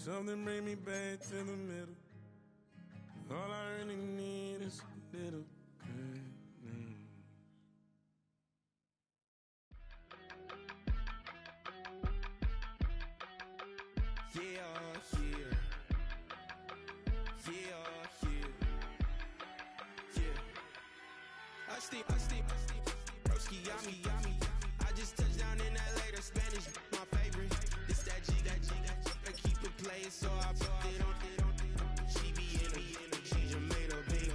Something bring me back to the middle. All I really need is a little good news. I just touched down in LA, the Spanish, my favorite. This that G, I keep it playing, so I put it on. She be in me, she just made a beat.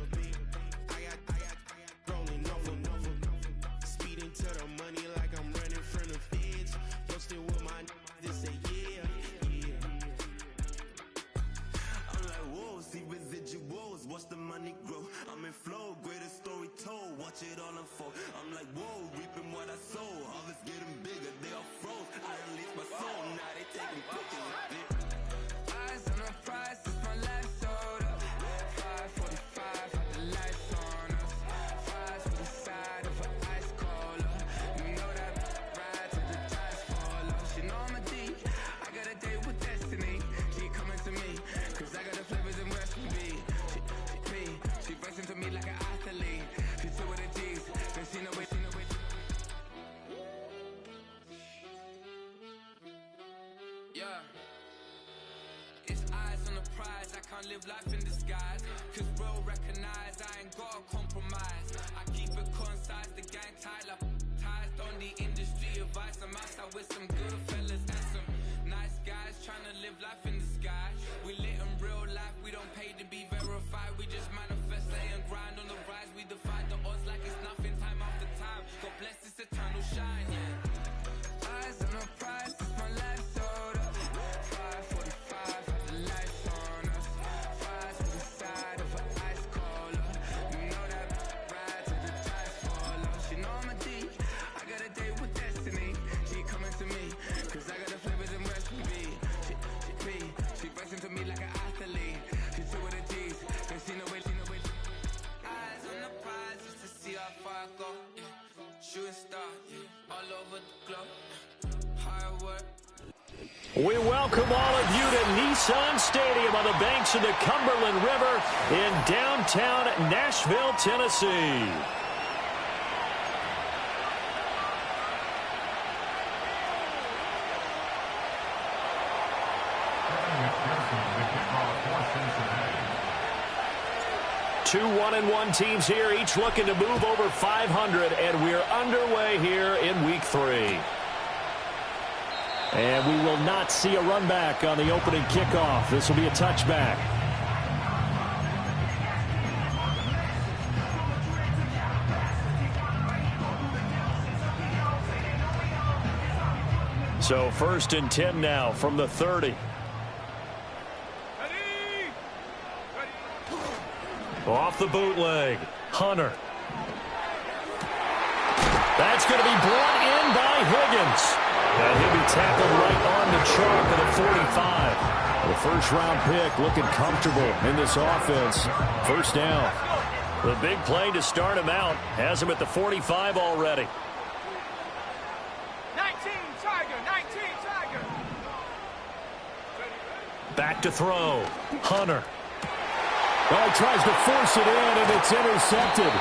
I got rolling over, speeding to the money like I'm running from the feds. Posted with my this say yeah. I'm like, whoa, see residuals, watch the money grow. I'm in flow, greatest story told, watch it all unfold. I'm like, whoa, reaping what I sow. Harvest getting bigger, they all froze. I unleashed my soul, now they taking pictures of it. Eyes on the prize, it's my life sold up. 5:45, had the lights on us. Fries for the side of an ice cola. You know that ride till the tires fall off. She know I'm a D, I got a date with destiny. She coming to me, cause I got the flavors and recipe. She racing to me like an athlete. She two with the G's, then she know it. Yeah. It's eyes on the prize, I can't live life in disguise. Cause bro recognize I ain't gotta compromise. I keep it concise, the gang tight like ties. On the industry advice, I'm outside with some good fellas and some nice guys trying to live life in the sky. We lit in real life, we don't pay to be verified. We just manifest and grind on the rise. We defy the odds like it's nothing time after time. God bless this eternal shine, yeah. Eyes on the prize, it's my life sold up. 5:45, had the lights on us. Fries for the side of an ice cola. You know that ride till the tires fall off. She know I'm a D, I got a date with destiny. She coming to me, cause I got the flavors and recipe. She racing to me like an athlete. She two with the G's, then she know it. Eyes on the prize just to see how far I go. Yeah. Shooting star, yeah. All over the globe. Hard work. We welcome all of you to Nissan Stadium on the banks of the Cumberland River in downtown Nashville, Tennessee. Two 1-1 teams here, each looking to move over 500, and we're underway here in week 3. And we will not see a run back on the opening kickoff. This will be a touchback. So 1st and 10 now from the 30. Off the bootleg, Hunter. That's going to be brought in by Higgins. And he'll be tackled right on the chalk of the 45. The first-round pick looking comfortable in this offense. First down. The big play to start him out. Has him at the 45 already. 19 Tiger. Back to throw. Hunter. Well, he tries to force it in, and it's intercepted.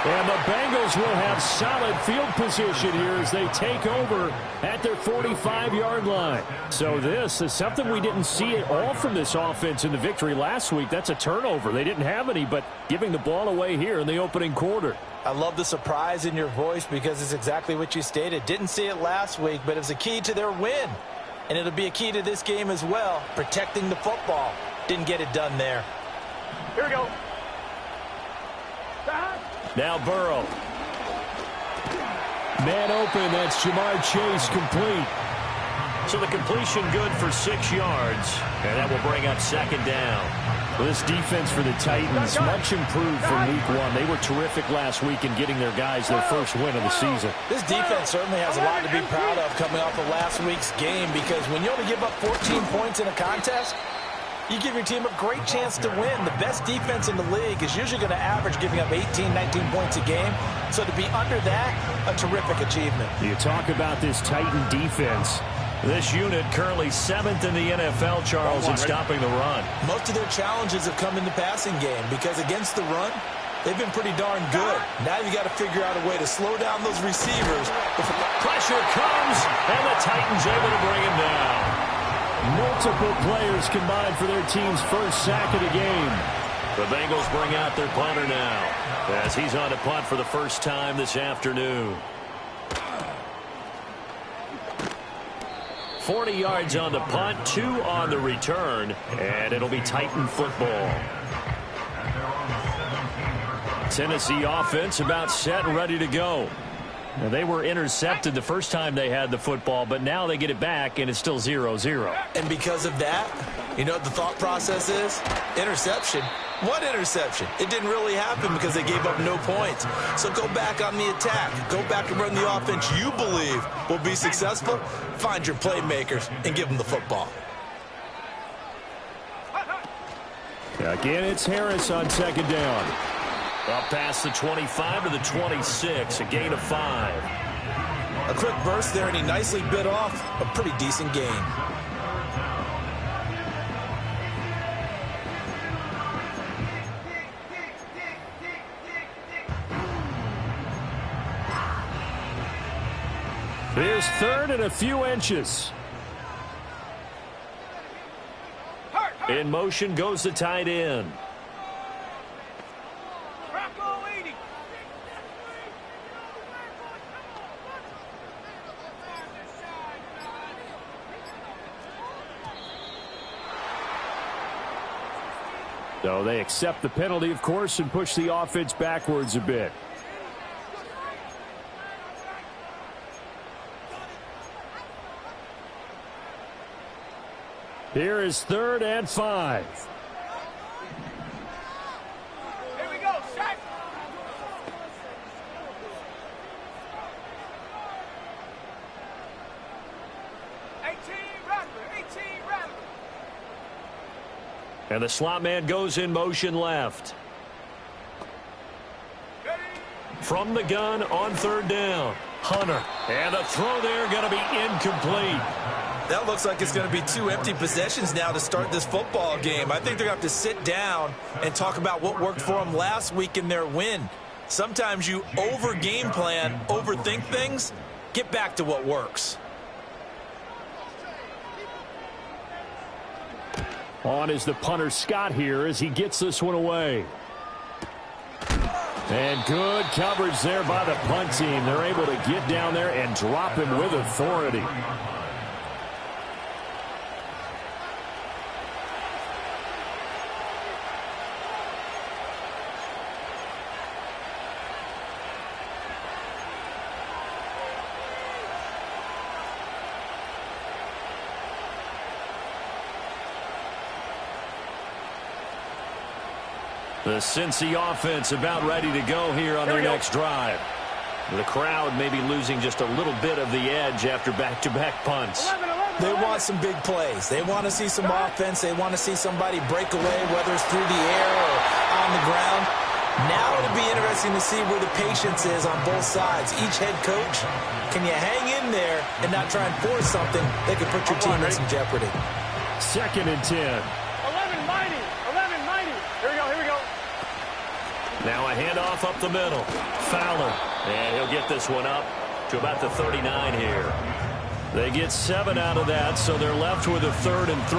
And the Bengals will have solid field position here as they take over at their 45-yard line. So this is something we didn't see at all from this offense in the victory last week. That's a turnover. They didn't have any, but giving the ball away here in the opening quarter. I love the surprise in your voice because it's exactly what you stated. Didn't see it last week, but it was a key to their win. And it'll be a key to this game as well, protecting the football. Didn't get it done there. Here we go. Now Burrow. Man open, that's Jamar Chase complete. So the completion good for 6 yards, and that will bring up 2nd down. Well, this defense for the Titans, much improved from week 1. They were terrific last week in getting their guys their first win of the season. This defense certainly has a lot to be proud of coming off of last week's game, because when you only give up 14 points in a contest, you give your team a great chance to win. The best defense in the league is usually going to average giving up 18, 19 points a game. So to be under that, a terrific achievement. You talk about this Titan defense. This unit currently 7th in the NFL, Charles, in stopping the run. Most of their challenges have come in the passing game because against the run, they've been pretty darn good. Now you got to figure out a way to slow down those receivers. Pressure comes, and the Titans able to bring him down. Multiple players combined for their team's first sack of the game. The Bengals bring out their punter now as he's on to punt for the first time this afternoon. 40 yards on the punt, 2 on the return, and it'll be Titan football. Tennessee offense about set and ready to go. Now, they were intercepted the first time they had the football, but now they get it back, and it's still 0-0. And because of that, you know what the thought process is? Interception. What interception? It didn't really happen because they gave up no points. So go back on the attack. Go back and run the offense you believe will be successful. Find your playmakers and give them the football. Again, it's Harris on second down. Up past the 25 to the 26, a gain of 5. A quick burst there, and he nicely bit off a pretty decent gain. Here's third and a few inches. In motion goes the tight end. So they accept the penalty, of course, and push the offense backwards a bit. Here is 3rd and 5. Here we go, set. And the slot man goes in motion left. From the gun on 3rd down. Hunter. And the throw there going to be incomplete. That looks like it's going to be 2 empty possessions now to start this football game. I think they're going to have to sit down and talk about what worked for them last week in their win. Sometimes you over-game plan, overthink things. Get back to what works. On is the punter Scott here as he gets this one away. And good coverage there by the punt team. They're able to get down there and drop him with authority. The Cincy offense about ready to go here on their next drive. The crowd may be losing just a little bit of the edge after back-to-back punts. They want some big plays. They want to see some offense. They want to see somebody break away, whether it's through the air or on the ground. Now it'll be interesting to see where the patience is on both sides. Each head coach, can you hang in there and not try and force something that could put your team in some jeopardy? 2nd and 10. 11 mighty. Here we go. Now a handoff up the middle. Fowler. And he'll get this one up to about the 39 here. They get 7 out of that, so they're left with a 3rd and 3.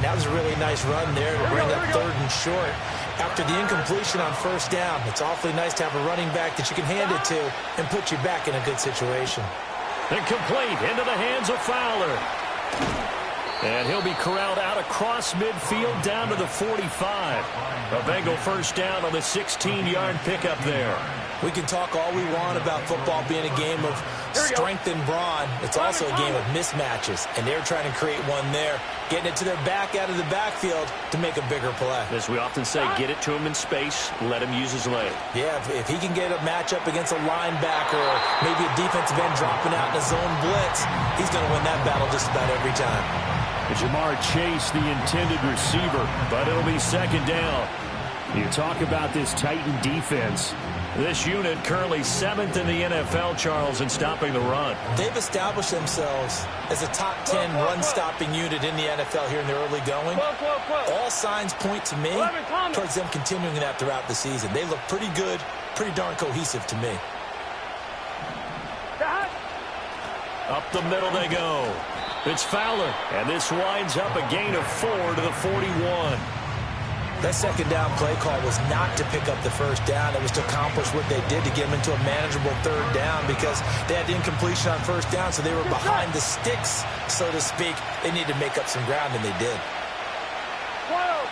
That was a really nice run there to bring up 3rd and short. After the incompletion on 1st down, it's awfully nice to have a running back that you can hand it to and put you back in a good situation. Incomplete into the hands of Fowler. And he'll be corralled out across midfield down to the 45. A Bengal first down on the 16-yard pickup there. We can talk all we want about football being a game of strength and brawn. It's also a game of mismatches, and they're trying to create one there, getting it to their back out of the backfield to make a bigger play. As we often say, get it to him in space, let him use his leg. Yeah, if he can get a matchup against a linebacker or maybe a defensive end dropping out in a zone blitz, he's going to win that battle just about every time. Jamar Chase, the intended receiver, but it'll be 2nd down. You talk about this Titan defense. This unit currently 7th in the NFL, Charles, in stopping the run. They've established themselves as a top 10 run-stopping unit in the NFL here in the early going. All signs point to me towards them continuing that throughout the season. They look pretty good, pretty darn cohesive to me. Up the middle they go. It's Fowler, and this winds up a gain of 4 to the 41. That second down play call was not to pick up the first down. It was to accomplish what they did to get them into a manageable third down because they had incompletion on first down, so they were behind the sticks, so to speak. They needed to make up some ground, and they did. 12.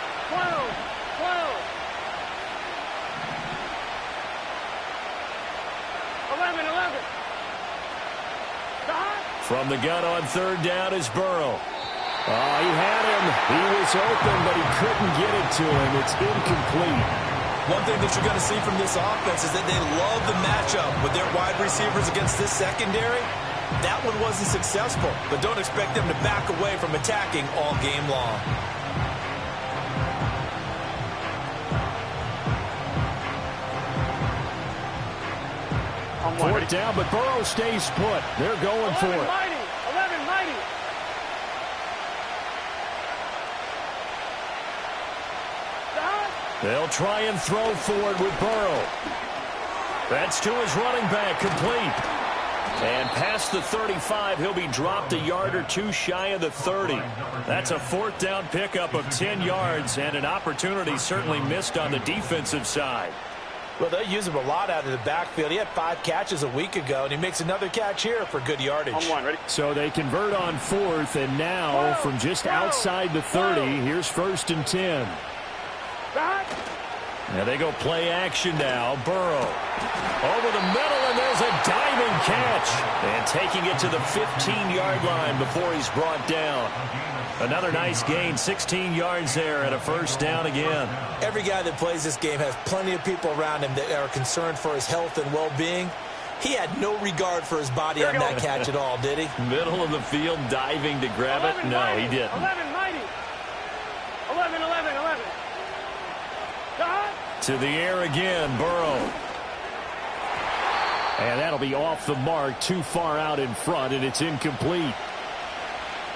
11. From the gun on third down is Burrow. Oh, he had him. He was open, but he couldn't get it to him. It's incomplete. One thing that you're going to see from this offense is that they love the matchup with their wide receivers against this secondary. That one wasn't successful, but don't expect them to back away from attacking all game long. Fourth down, but Burrow stays put. They're going for it. 11 mighty. They'll try and throw forward with Burrow. That's to his running back, complete. And past the 35, he'll be dropped a yard or two shy of the 30. That's a fourth down pickup of 10 yards and an opportunity certainly missed on the defensive side. Well, they use him a lot out of the backfield. He had 5 catches a week ago, and he makes another catch here for good yardage. On one, ready? So they convert on fourth, and now from just outside the 30, here's 1st and 10. Now they go play action now. Burrow over the middle, and there's a diving catch. And taking it to the 15-yard line before he's brought down. Another nice gain, 16 yards there, and a first down again. Every guy that plays this game has plenty of people around him that are concerned for his health and well-being. He had no regard for his body on that catch at all, did he? Middle of the field, diving to grab it. No, he didn't. 11 mighty. 11. To the air again, Burrow. And that'll be off the mark, too far out in front, and it's incomplete.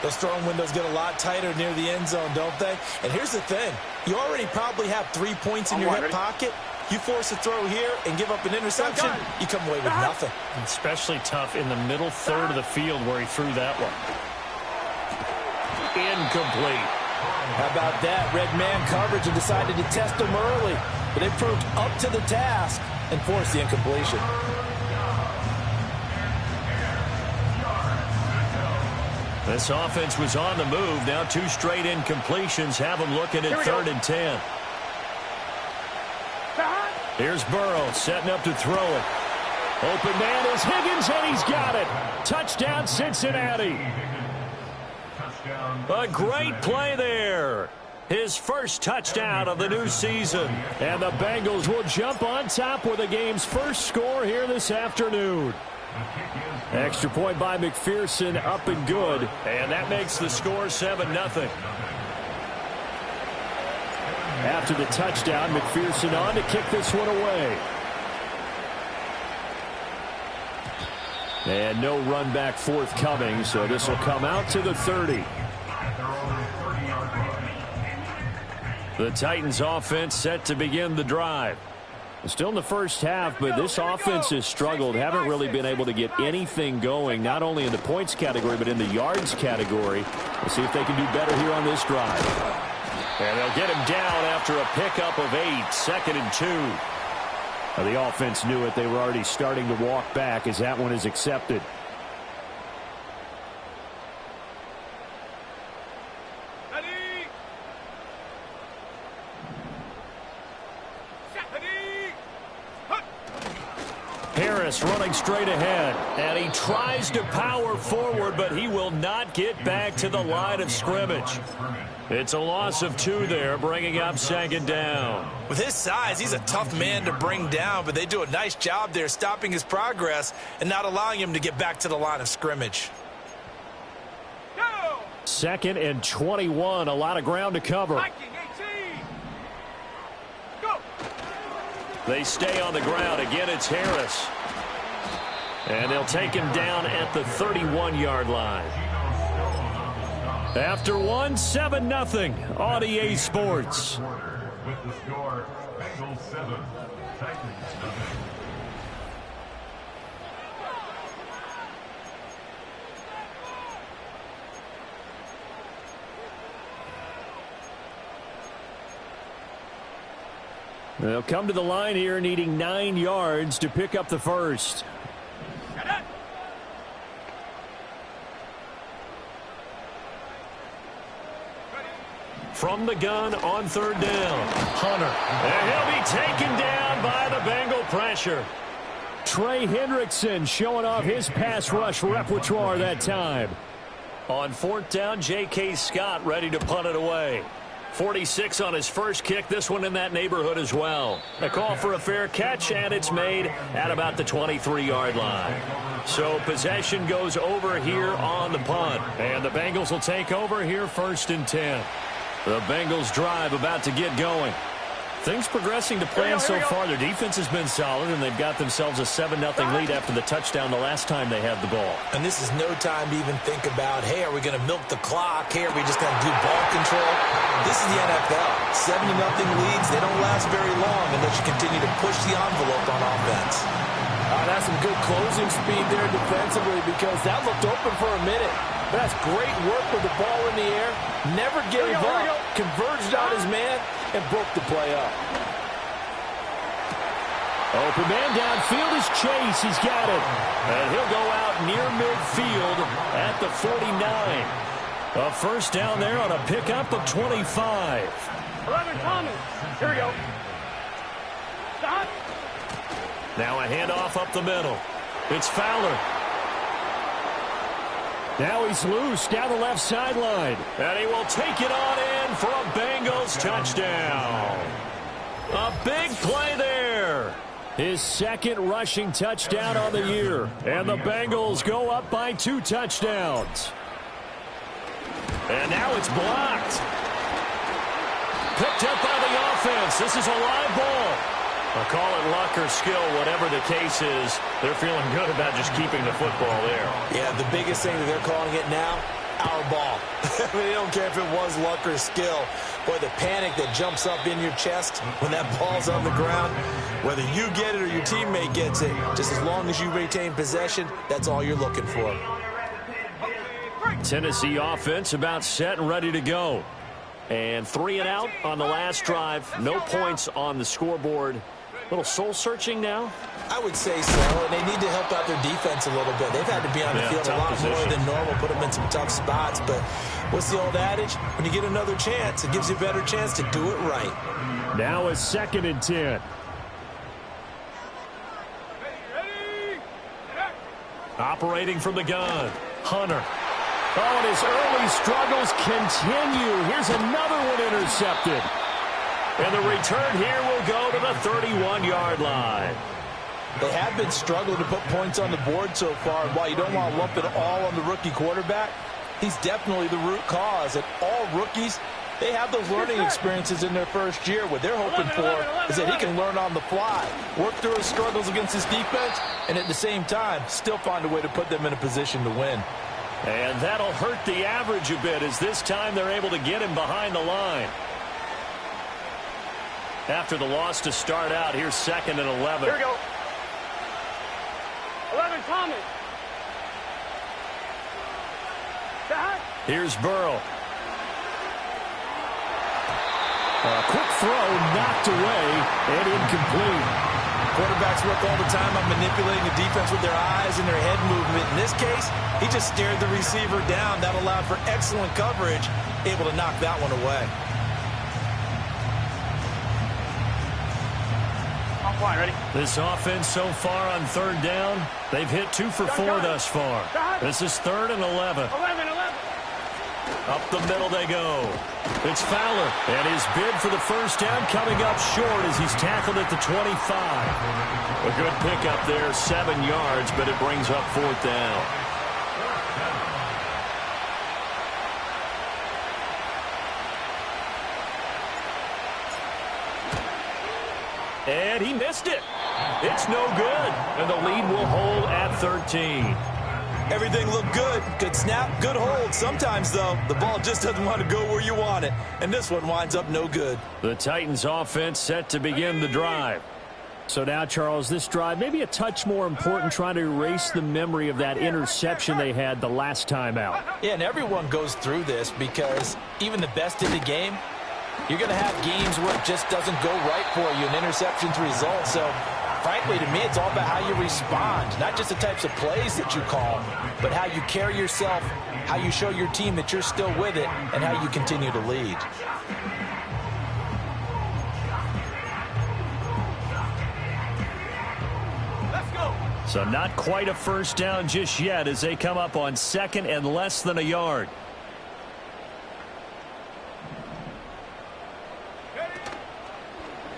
Those throwing windows get a lot tighter near the end zone, don't they? And here's the thing. You already probably have 3 points in your hip pocket. You force a throw here and give up an interception, you come away with nothing. Especially tough in the middle third of the field where he threw that one. Incomplete. How about that? Red man coverage and decided to test him early. But they proved up to the task and forced the incompletion. This offense was on the move. Now 2 straight incompletions have them looking at 3rd and 10. Here's Burrow setting up to throw it. Open man is Higgins, and he's got it. Touchdown, Cincinnati. A great play there. His first touchdown of the new season. And the Bengals will jump on top with the game's first score here this afternoon. Extra point by McPherson, up and good. And that makes the score 7-0. After the touchdown, McPherson on to kick this one away. And no run back forthcoming, so this will come out to the 30. The Titans offense set to begin the drive. Still in the first half, but this offense has struggled. Haven't really been able to get anything going, not only in the points category, but in the yards category. We'll see if they can do better here on this drive. And they'll get him down after a pickup of 8, 2nd and 2. Now, the offense knew it. They were already starting to walk back as that one is accepted. Harris running straight ahead, and he tries to power forward, but he will not get back to the line of scrimmage. It's a loss of 2 there, bringing up 2nd down. With his size, he's a tough man to bring down, but they do a nice job there stopping his progress and not allowing him to get back to the line of scrimmage. 2nd and 21, a lot of ground to cover. Viking 18. Go. They stay on the ground. Again, it's Harris. And they'll take him down at the 31-yard line. After one, 7-0 on EA Sports. With the score, Bengals 7, Titans nothing. They'll come to the line here needing 9 yards to pick up the first. From the gun on third down, Hunter. And he'll be taken down by the Bengal pressure. Trey Hendrickson showing off his pass rush repertoire that time. On fourth down, J.K. Scott ready to punt it away. 46 on his first kick, this one in that neighborhood as well. A call for a fair catch, and it's made at about the 23-yard line. So possession goes over here on the punt, and the Bengals will take over here 1st and 10. The Bengals drive about to get going. Things progressing to plan so far. Their defense has been solid, and they've got themselves a 7-0 lead after the touchdown the last time they had the ball. And this is no time to even think about, hey, are we going to milk the clock? Hey, are we just going to do ball control? This is the NFL. 70-0 leads, they don't last very long unless you continue to push the envelope on offense. That's some good closing speed there defensively because that looked open for a minute. But that's great work with the ball in the air. Never gave up, converged on his man, and broke the play up. Open man downfield is Chase. He's got it. And he'll go out near midfield at the 49. A first down there on a pickup of 25. 11 Thomas. Here we go. Stop. Now a handoff up the middle. It's Fowler. Now he's loose down the left sideline. And he will take it on in for a Bengals touchdown. A big play there. His second rushing touchdown on the year. And the Bengals go up by 2 touchdowns. And now it's blocked. Picked up by the offense. This is a live ball. I'll call it luck or skill, whatever the case is. They're feeling good about just keeping the football there. Yeah, the biggest thing that they're calling it now, our ball. I mean, they don't care if it was luck or skill. Boy, the panic that jumps up in your chest when that ball's on the ground, whether you get it or your teammate gets it, just as long as you retain possession, that's all you're looking for. Tennessee offense about set and ready to go. And 3 and out on the last drive. No points on the scoreboard. A little soul-searching now? I would say so, and they need to help out their defense a little bit. They've had to be on the field a lot more than normal, put them in some tough spots. But what's the old adage? When you get another chance, it gives you a better chance to do it right. Now a 2nd and 10. Operating from the gun, Hunter. Oh, and his early struggles continue. Here's another one intercepted. And the return here will go to the 31-yard line. They have been struggling to put points on the board so far. And while you don't want to lump it all on the rookie quarterback, he's definitely the root cause. And all rookies, they have those learning experiences in their first year. What they're hoping for is that he can learn on the fly, work through his struggles against his defense, and at the same time, still find a way to put them in a position to win. And that'll hurt the average a bit as this time they're able to get him behind the line. After the loss to start out, here's 2nd and 11. Here we go. 11 Thomas. Stop. Here's Burrow. A quick throw knocked away and incomplete. Quarterbacks work all the time on manipulating the defense with their eyes and their head movement. In this case, he just stared the receiver down. That allowed for excellent coverage, able to knock that one away. Ready? This offense so far on 3rd down, they've hit 2 for 4 thus far. This is 3rd and 11. 11. Up the middle they go. It's Fowler, and his bid for the first down coming up short as he's tackled at the 25. A good pickup there, 7 yards, but it brings up 4th down. And he missed it. It's no good. And the lead will hold at 13. Everything looked good. Good snap, good hold. Sometimes, though, the ball just doesn't want to go where you want it. And this one winds up no good. The Titans offense set to begin the drive. So now, Charles, this drive may be a touch more important, trying to erase the memory of that interception they had the last time out. Yeah, and everyone goes through this because even the best in the game, you're going to have games where it just doesn't go right for you, and interceptions result. So, frankly, to me, it's all about how you respond, not just the types of plays that you call, but how you carry yourself, how you show your team that you're still with it, and how you continue to lead. So not quite a first down just yet as they come up on second and less than a yard.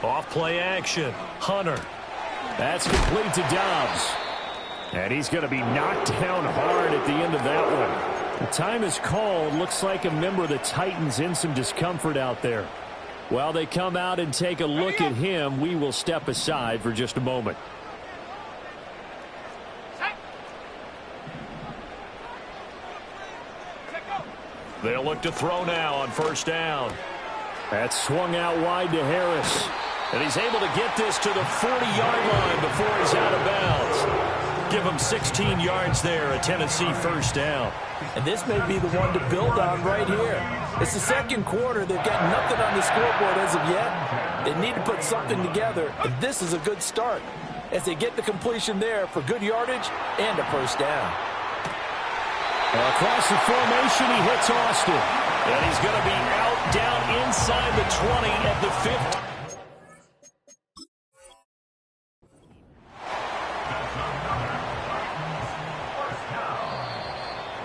Off play action. Hunter. That's complete to Dobbs. And he's going to be knocked down hard at the end of that one. The time is called. Looks like a member of the Titans in some discomfort out there. While they come out and take a look at him, we will step aside for just a moment. They'll look to throw now on first down. That's swung out wide to Harris. And he's able to get this to the 40-yard line before he's out of bounds. Give him 16 yards there, a Tennessee first down. And this may be the one to build on right here. It's the second quarter. They've got nothing on the scoreboard as of yet. They need to put something together, and this is a good start as they get the completion there for good yardage and a first down. Across the formation, he hits Austin. And he's going to be out down inside the 20 at the 50.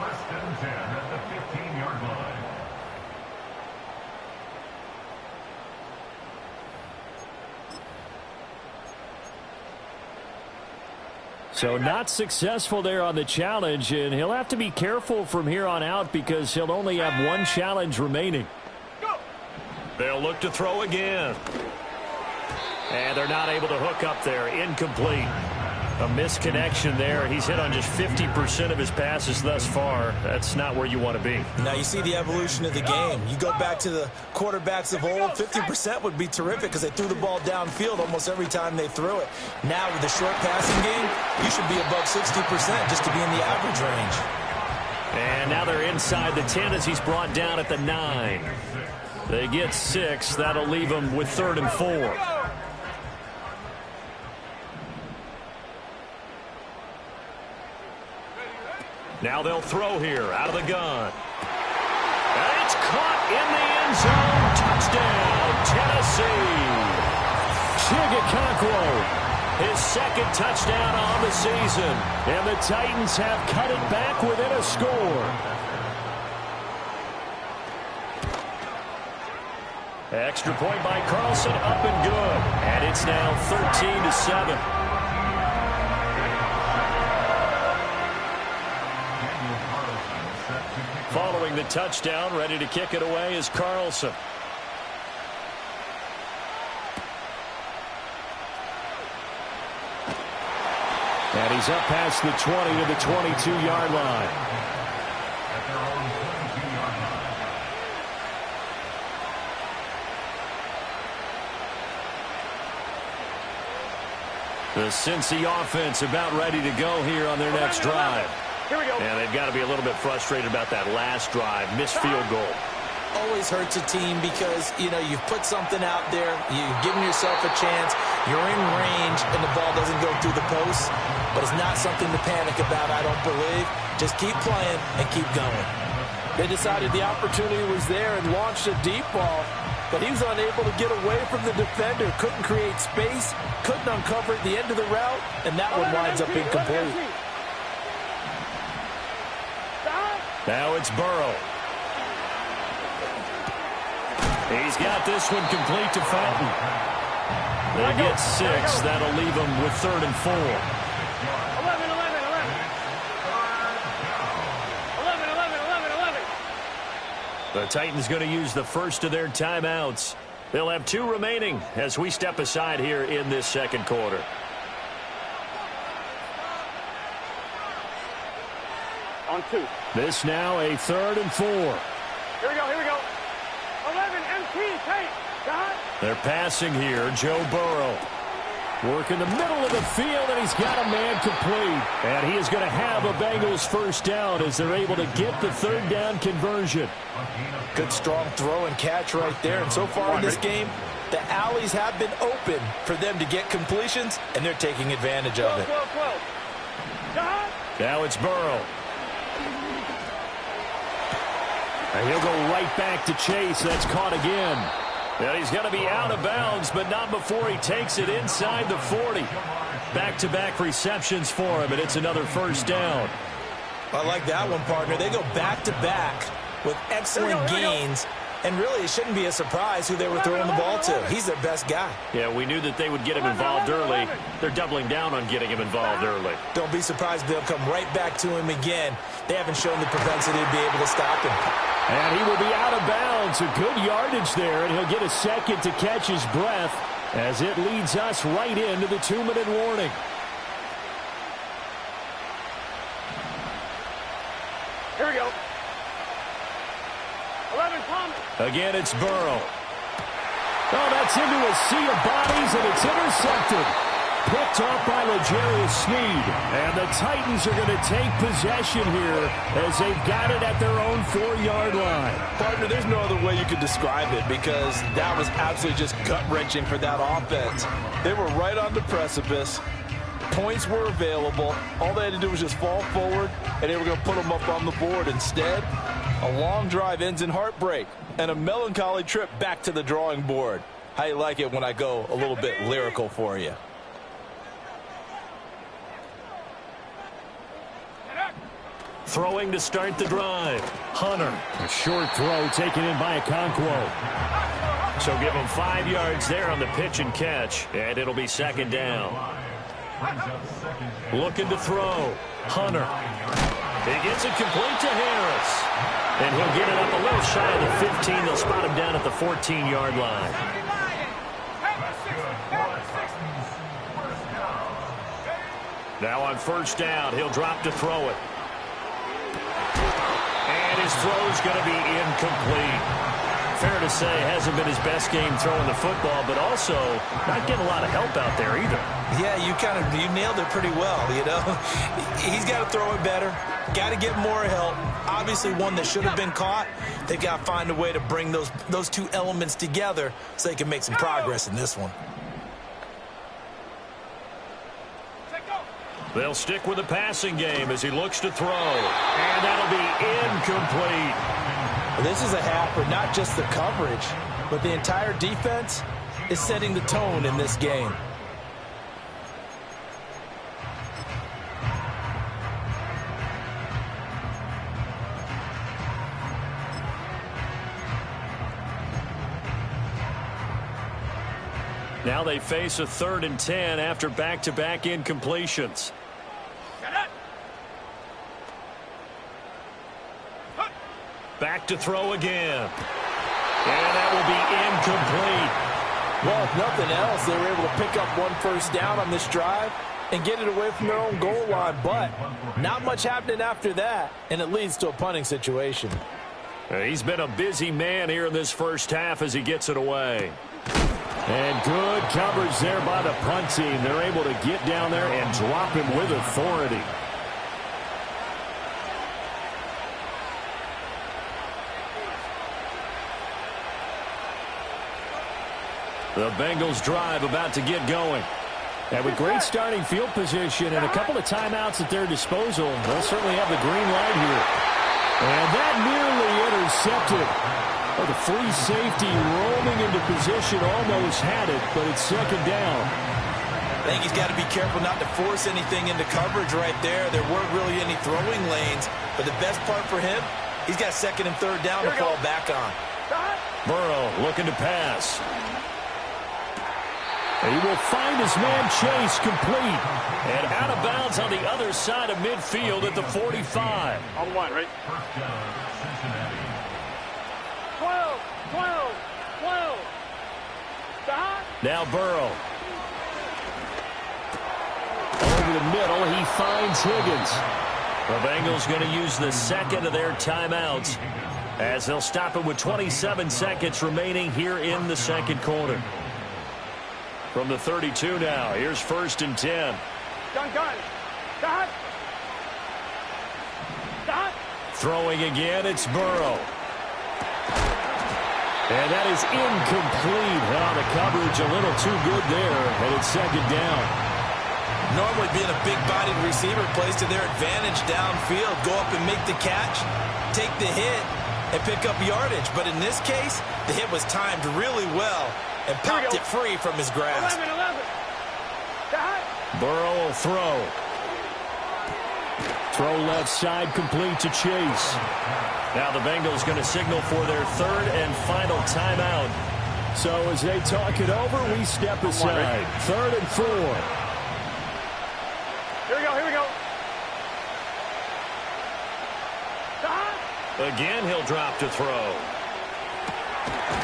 First and 10 at the 15-yard line. So not successful there on the challenge, and he'll have to be careful from here on out because he'll only have one challenge remaining. They'll look to throw again. And they're not able to hook up there. Incomplete. A misconnection there. He's hit on just 50% of his passes thus far. That's not where you want to be. Now you see the evolution of the game. You go back to the quarterbacks of old, 50% would be terrific because they threw the ball downfield almost every time they threw it. Now with the short passing game, you should be above 60% just to be in the average range. And now they're inside the 10 as he's brought down at the 9. They get 6. That'll leave them with 3rd and 4. Now they'll throw here out of the gun. And it's caught in the end zone. Touchdown, Tennessee. Chigakonkwo, his second touchdown on the season. And the Titans have cut it back within a score. Extra point by Carlson, up and good. And it's now 13-7. Following the touchdown, ready to kick it away is Carlson. And he's up past the 20 to the 22-yard line. At their own 22-yard line. The Cincy offense about ready to go here on their next drive. Here we go. And they've got to be a little bit frustrated about that last drive. Missed field goal. Always hurts a team because, you know, you've put something out there, you've given yourself a chance, you're in range, and the ball doesn't go through the post. But it's not something to panic about, I don't believe. Just keep playing and keep going. They decided the opportunity was there and launched a deep ball, but he was unable to get away from the defender, couldn't create space, couldn't uncover at the end of the route, and that one winds up incomplete. Now it's Burrow. He's got this one complete to Fountain. They get 6. That'll leave them with 3rd and 4. 11, 11, 11. 11, 11, 11. The Titans going to use the first of their timeouts. They'll have 2 remaining as we step aside here in this second quarter. On 2. This now a 3rd and 4. Here we go, here we go. 11, MT, take. God. They're passing here. Joe Burrow. Working the middle of the field, and he's got a man complete. And he is going to have a Bengals first down as they're able to get the 3rd down conversion. Good strong throw and catch right there. And so far in this game, the alleys have been open for them to get completions, and they're taking advantage of it. 12, 12. God. Now it's Burrow. And he'll go right back to Chase. That's caught again. And he's going to be out of bounds, but not before he takes it inside the 40. Back-to-back receptions for him, and it's another first down. I like that one, partner. They go back-to-back with excellent gains. And really, it shouldn't be a surprise who they were throwing the ball to. He's their best guy. Yeah, we knew that they would get him involved early. They're doubling down on getting him involved early. Don't be surprised if they'll come right back to him again. They haven't shown the propensity to be able to stop him. And he will be out of bounds. A good yardage there, and he'll get a second to catch his breath as it leads us right into the 2-minute warning. Here we go. 11, Thomas. Again, it's Burrow. Oh, that's into a sea of bodies, and it's intercepted. Picked off by L'Jarius Sneed. And the Titans are going to take possession here as they've got it at their own 4-yard line. Partner, there's no other way you could describe it because that was absolutely just gut-wrenching for that offense. They were right on the precipice. Points were available. All they had to do was just fall forward, and they were going to put them up on the board. Instead, a long drive ends in heartbreak and a melancholy trip back to the drawing board. How you like it when I go a little bit lyrical for you? Throwing to start the drive. Hunter. A short throw taken in by Okonkwo. So give him 5 yards there on the pitch and catch, and it'll be second down. Looking to throw. Hunter. He gets it complete to Harris. And he'll get it up a little shy of the 15. They'll spot him down at the 14-yard line. Now on first down, he'll drop to throw it. And his throw's going to be incomplete. Fair to say, hasn't been his best game throwing the football, but also not getting a lot of help out there either. Yeah, you nailed it pretty well, you know. He's got to throw it better. Got to get more help. Obviously one that should have been caught. They've got to find a way to bring those two elements together so they can make some progress in this one. They'll stick with the passing game as he looks to throw. And that'll be incomplete. This is a half for not just the coverage, but the entire defense is setting the tone in this game. Now they face a 3rd and 10 after back-to-back incompletions. Back to throw again. And that will be incomplete. Well, if nothing else, they were able to pick up one first down on this drive and get it away from their own goal line. But not much happening after that, and it leads to a punting situation. He's been a busy man here in this first half as he gets it away. And good coverage there by the punt team. They're able to get down there and drop him with authority. The Bengals drive about to get going. And with great starting field position and a couple of timeouts at their disposal, they'll certainly have the green light here. And that nearly intercepted. Oh, the free safety rolling into position almost had it, but it's second down. I think he's got to be careful not to force anything into coverage right there. There weren't really any throwing lanes, but the best part for him, he's got 2nd and 3rd down to fall back on. Burrow looking to pass. He will find his man Chase complete. And out of bounds on the other side of midfield at the 45. On 1, right? 12, 12, 12. Now Burrow. Over the middle, he finds Higgins. The Bengals going to use the second of their timeouts as they'll stop it with 27 seconds remaining here in the second quarter. From the 32 now, here's 1st and 10. Gun. Stop. Throwing again, it's Burrow. And that is incomplete. Oh, the coverage a little too good there, and it's 2nd down. Normally being a big-bodied receiver plays to their advantage downfield. Go up and make the catch, take the hit, and pick up yardage. But in this case, the hit was timed really well and popped it free from his grasp. 11. Burrow will throw. Throw left side complete to Chase. Now the Bengals going to signal for their 3rd and final timeout. So as they talk it over, we step aside. 3rd and 4. Here we go. Again, he'll drop to throw.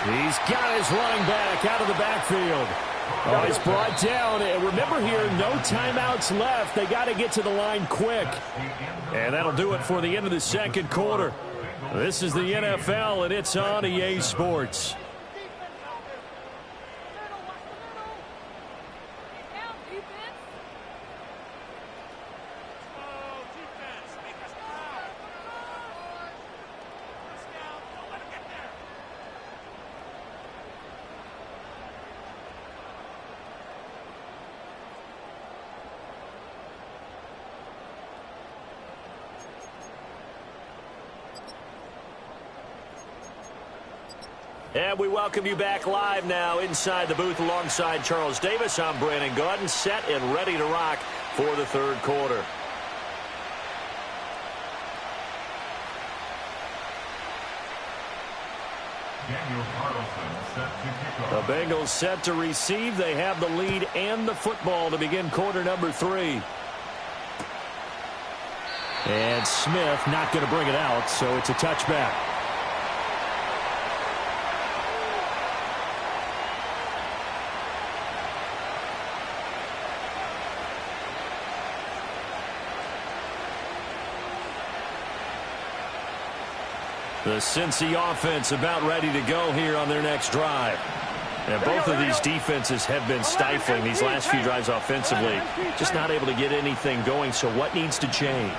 He's got his running back out of the backfield. Oh, he's brought down. And remember here, no timeouts left. They got to get to the line quick. And that'll do it for the end of the second quarter. This is the NFL, and it's on EA Sports. And we welcome you back live now inside the booth alongside Charles Davis. I'm Brandon Gaudin, set and ready to rock for the 3rd quarter. The Bengals set to receive. They have the lead and the football to begin quarter number 3. And Smith not going to bring it out, so it's a touchback. The Cincy offense about ready to go here on their next drive. And both of these defenses have been stifling these last few drives offensively. Just not able to get anything going, so what needs to change?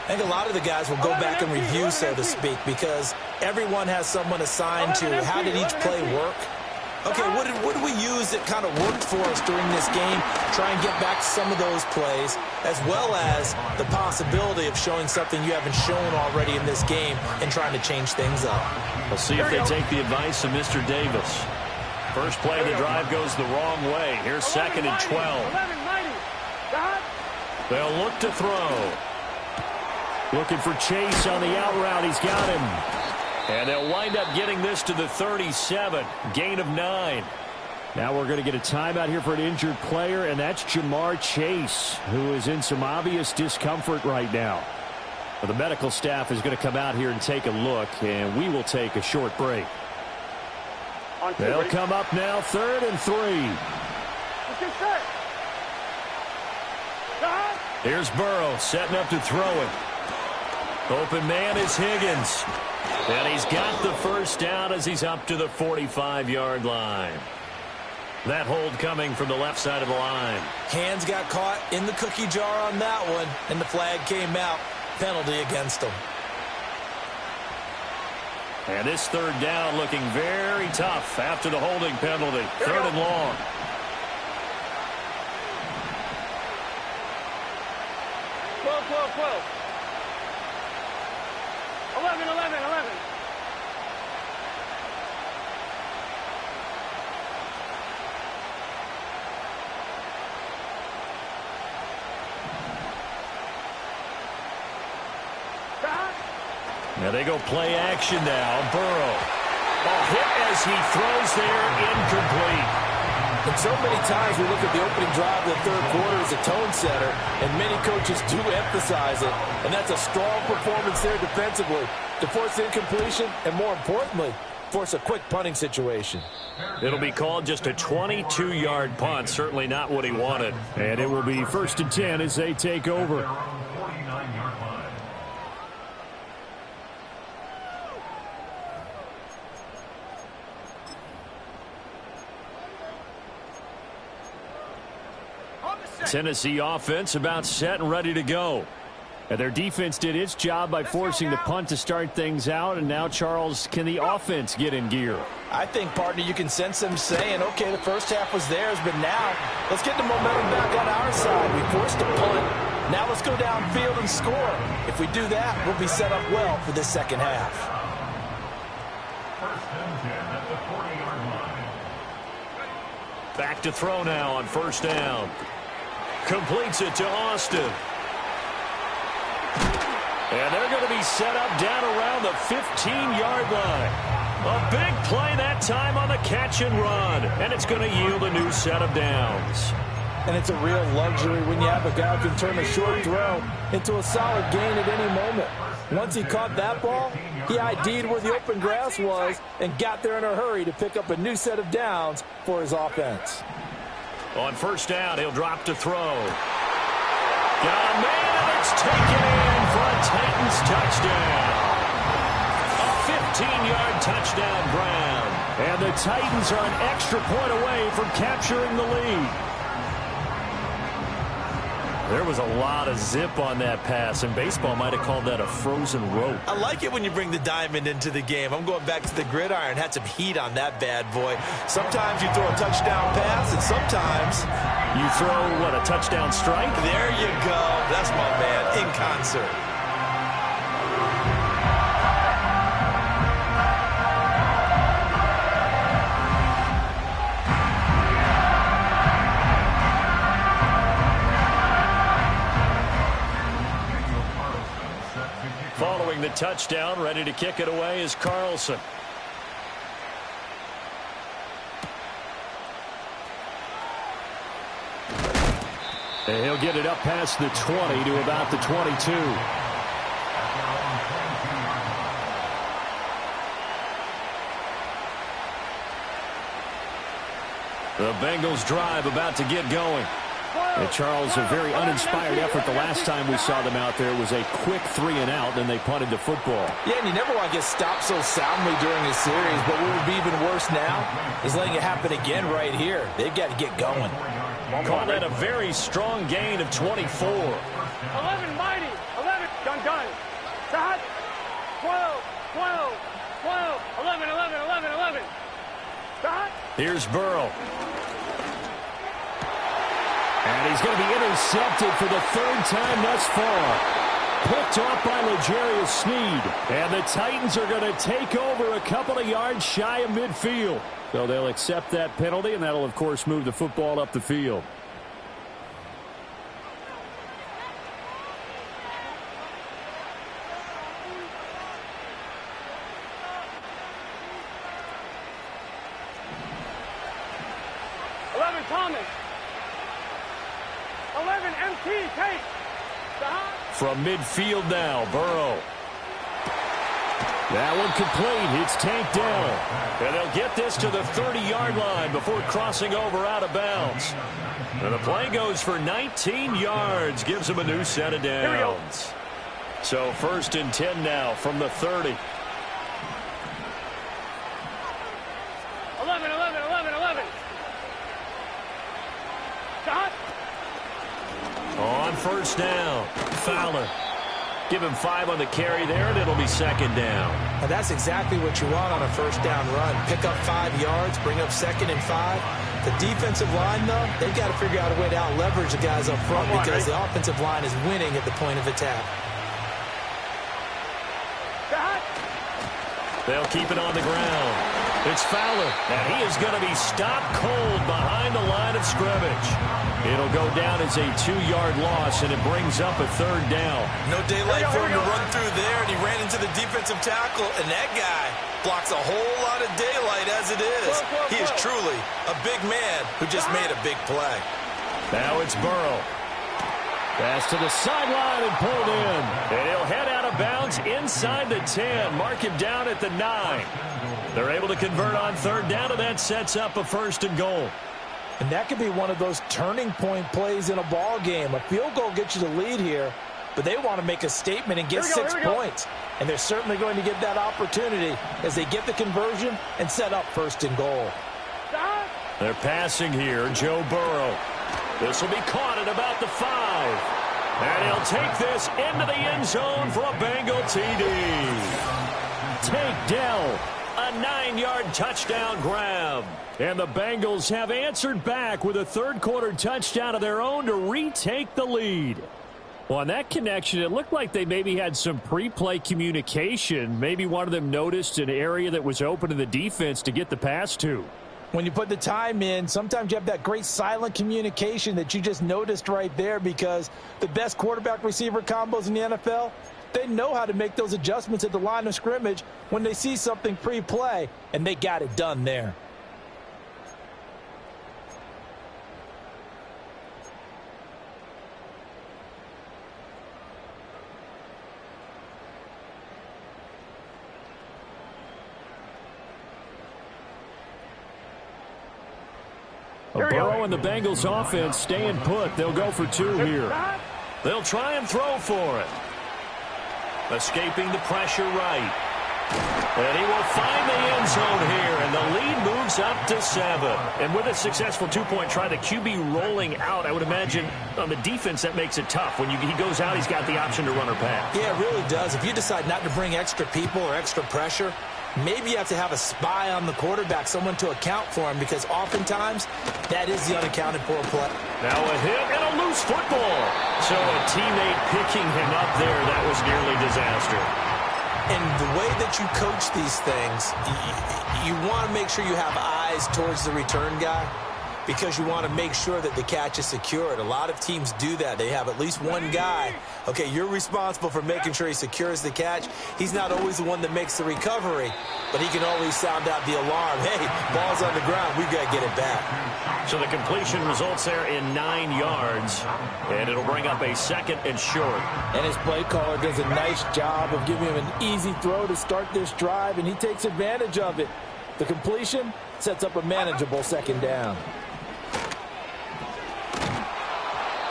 I think a lot of the guys will go back and review, so to speak, because everyone has someone assigned to how did each play work. Okay, what did we use that kind of worked for us during this game? Try and get back to some of those plays, as well as the possibility of showing something you haven't shown already in this game and trying to change things up. We'll see if they take the advice of Mr. Davis. First play of the drive goes the wrong way. Here's 2nd and 12. They'll look to throw. Looking for Chase on the out route. He's got him. And they'll wind up getting this to the 37. Gain of 9. Now we're going to get a timeout here for an injured player, and that's Jamar Chase, who is in some obvious discomfort right now. Well, the medical staff is going to come out here and take a look, and we will take a short break. They'll come up now, 3rd and 3. Here's Burrow setting up to throw it. Open man is Higgins. And he's got the first down as he's up to the 45-yard line. That hold coming from the left side of the line. Hands got caught in the cookie jar on that one, and the flag came out. Penalty against him. And this 3rd down looking very tough after the holding penalty. 3rd and long. Close. 11. Now they go play action now. Burrow. Hit as he throws there, incomplete. And so many times we look at the opening drive of the 3rd quarter as a tone setter, and many coaches do emphasize it. And that's a strong performance there defensively to force incompletion and, more importantly, force a quick punting situation. It'll be called just a 22-yard punt. Certainly not what he wanted. And it will be 1st and 10 as they take over. Tennessee offense about set and ready to go. And their defense did its job by forcing the punt to start things out. And now, Charles, can the offense get in gear? I think, partner, you can sense them saying, okay, the first half was theirs, but now let's get the momentum back on our side. We forced a punt. Now let's go downfield and score. If we do that, we'll be set up well for this second half. 1st and 10 at the 40-yard line. Back to throw now on 1st down. Completes it to Austin. And they're going to be set up down around the 15-yard line. A big play that time on the catch and run. And it's going to yield a new set of downs. And it's a real luxury when you have a guy who can turn a short throw into a solid gain at any moment. Once he caught that ball, he ID'd where the open grass was and got there in a hurry to pick up a new set of downs for his offense. On 1st down, he'll drop to throw. Got a man, and it's taken in for a Titans touchdown. A 15-yard touchdown, Brown. And the Titans are an extra point away from capturing the lead. There was a lot of zip on that pass, and baseball might have called that a frozen rope. I like it when you bring the diamond into the game. I'm going back to the gridiron. Had some heat on that bad boy. Sometimes you throw a touchdown pass, and sometimes you throw, what, a touchdown strike? There you go. That's my man in concert. Following the touchdown, ready to kick it away is Carlson. And he'll get it up past the 20 to about the 22. The Bengals drive about to get going. And Charles, a very uninspired effort the last time we saw them out there was a quick 3 and out, then they punted the football. Yeah, and you never want to get stopped so soundly during a series, but what would be even worse now is letting it happen again right here. They've got to get going. Call that a very strong gain of 24. 11 mighty. 11. Done. Shot. 12. 11. 11. Shot. Here's Burrow. And he's going to be intercepted for the 3rd time thus far. Picked off by L'Jarius Sneed. And the Titans are going to take over a couple of yards shy of midfield. So they'll accept that penalty, and that'll, of course, move the football up the field. Thomas. 11 MT, Tate. From midfield now, Burrow. That one complete. It's tanked down. And they'll get this to the 30-yard line before crossing over out of bounds. And the play goes for 19 yards. Gives them a new set of downs. So 1st and 10 now from the 30. 11. Shot. On 1st down, Fowler. Give him 5 on the carry there, and it'll be 2nd down. And that's exactly what you want on a 1st down run. Pick up 5 yards, bring up 2nd and 5. The defensive line, though, they've got to figure out a way to out-leverage the guys up front because the offensive line is winning at the point of attack. They'll keep it on the ground. It's Fowler, and he is going to be stopped cold behind the line of scrimmage. It'll go down as a 2-yard loss, and it brings up a 3rd down. No daylight for him to run through there, and he ran into the defensive tackle, and that guy blocks a whole lot of daylight as it is. He is truly a big man who just made a big play. Now it's Burrow. Pass to the sideline and pulled in. And he'll head out of bounds inside the 10. Mark him down at the 9. They're able to convert on third down, and that sets up a 1st and goal. And that could be one of those turning point plays in a ball game. A field goal gets you the lead here, but they want to make a statement and get 6 points. And they're certainly going to get that opportunity as they get the conversion and set up 1st and goal. They're passing here. Joe Burrow. This will be caught at about the 5. And he'll take this into the end zone for a Bengal TD. Take Dell. A 9-yard touchdown grab. And the Bengals have answered back with a third-quarter touchdown of their own to retake the lead. Well, on that connection, it looked like they maybe had some pre-play communication. Maybe one of them noticed an area that was open to the defense to get the pass to. When you put the time in, sometimes you have that great silent communication that you just noticed right there, because the best quarterback-receiver combos in the NFL, they know how to make those adjustments at the line of scrimmage when they see something pre-play, and they got it done there. Burrow and the Bengals offense staying put. They'll go for 2 here. They'll try and throw for it. Escaping the pressure right. And he will find the end zone here, and the lead moves up to 7. And with a successful 2-point try, the QB rolling out, I would imagine on the defense that makes it tough. When he goes out, he's got the option to run or pass. Yeah, it really does. If you decide not to bring extra people or extra pressure, maybe you have to have a spy on the quarterback, someone to account for him, because oftentimes that is the unaccounted for play. Now a hit and a loose football. So a teammate picking him up there, that was nearly disaster. And the way that you coach these things, you want to make sure you have eyes towards the return guy, because you want to make sure that the catch is secured. A lot of teams do that. They have at least one guy. Okay, you're responsible for making sure he secures the catch. He's not always the one that makes the recovery, but he can always sound out the alarm. Hey, ball's on the ground. We've got to get it back. So the completion results there in 9 yards, and it'll bring up a 2nd and short. And his play caller does a nice job of giving him an easy throw to start this drive, and he takes advantage of it. The completion sets up a manageable 2nd down.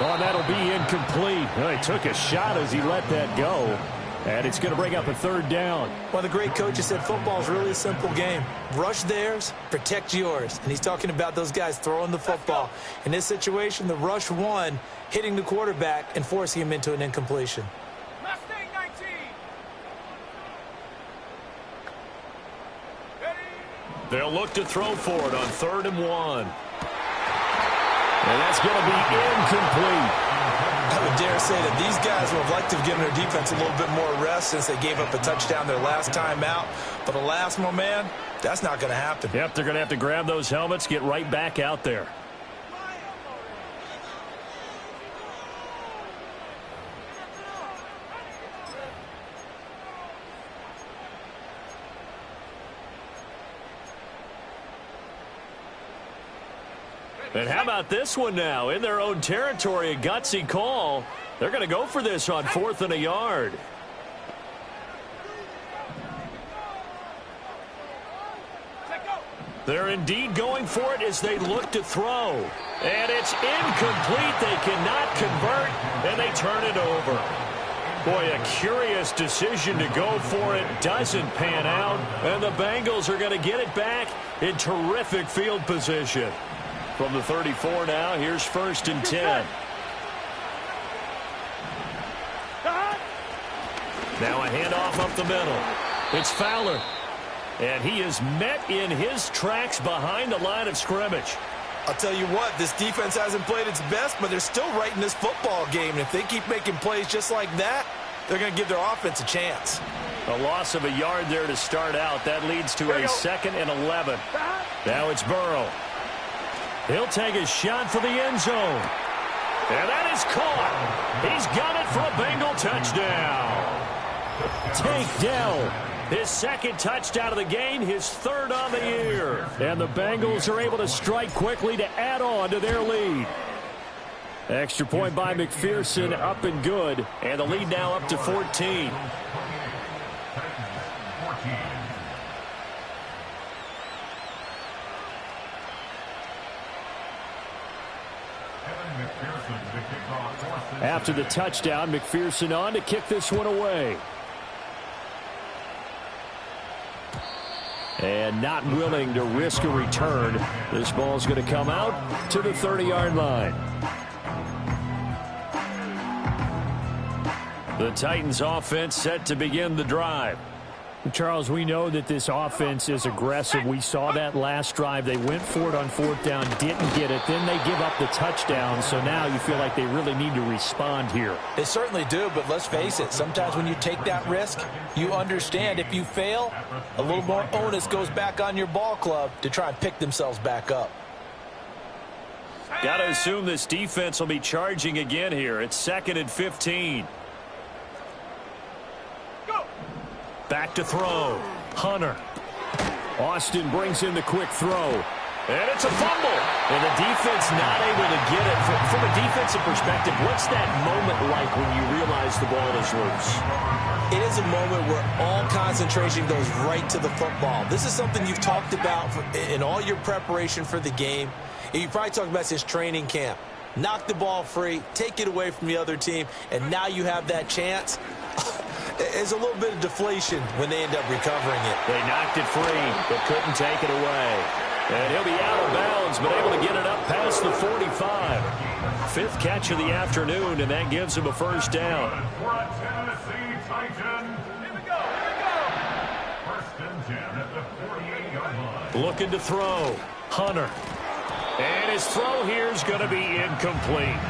Oh, that'll be incomplete. Well, he took a shot as he let that go. And it's going to bring up a 3rd down. One of the great coaches said football is really a simple game. Rush theirs, protect yours. And he's talking about those guys throwing the football. In this situation, the rush one, hitting the quarterback and forcing him into an incompletion. Mustang 19. They'll look to throw for it on 3rd and 1. And that's going to be incomplete. I would dare say that these guys would have liked to have given their defense a little bit more rest since they gave up a touchdown their last time out. But alas, my man, that's not going to happen. Yep, they're going to have to grab those helmets, get right back out there. And how about this one now? In their own territory, a gutsy call. They're going to go for this on 4th and a yard. They're indeed going for it as they look to throw. And it's incomplete. They cannot convert, and they turn it over. Boy, a curious decision to go for it. Doesn't pan out, and the Bengals are going to get it back in terrific field position. From the 34 now, here's 1st and 10. Now a handoff up the middle. It's Fowler. And he is met in his tracks behind the line of scrimmage. I'll tell you what, this defense hasn't played its best, but they're still right in this football game. And if they keep making plays just like that, they're going to give their offense a chance. A loss of a yard there to start out. That leads to a 2nd and 11. Now it's Burrow. He'll take a shot for the end zone. And that is caught. He's got it for a Bengal touchdown. Tank Dell. His 2nd touchdown of the game, his 3rd on the year. And the Bengals are able to strike quickly to add on to their lead. Extra point by McPherson, up and good. And the lead now up to 14. After the touchdown, McPherson on to kick this one away. And not willing to risk a return. This ball's going to come out to the 30-yard line. The Titans offense set to begin the drive. Charles, we know that this offense is aggressive. We saw that last drive. They went for it on fourth down, didn't get it. Then they give up the touchdown. So now you feel like they really need to respond here. They certainly do, but let's face it. Sometimes when you take that risk, you understand if you fail, a little more onus goes back on your ball club to try and pick themselves back up. Got to assume this defense will be charging again here. It's 2nd and 15. Back to throw. Hunter. Austin brings in the quick throw. And it's a fumble. And the defense not able to get it. From a defensive perspective, what's that moment like when you realize the ball is loose? It is a moment where all concentration goes right to the football. This is something you've talked about in all your preparation for the game. You probably talked about since training camp. Knock the ball free, take it away from the other team, and now you have that chance. There's a little bit of deflation when they end up recovering it. They knocked it free, but couldn't take it away. And he'll be out of bounds, but able to get it up past the 45. 5th catch of the afternoon, and that gives him a first down. For a Tennessee Titan. Here we go. 1st and 10 at the 48-yard line. Looking to throw. Hunter. And his throw here is going to be incomplete.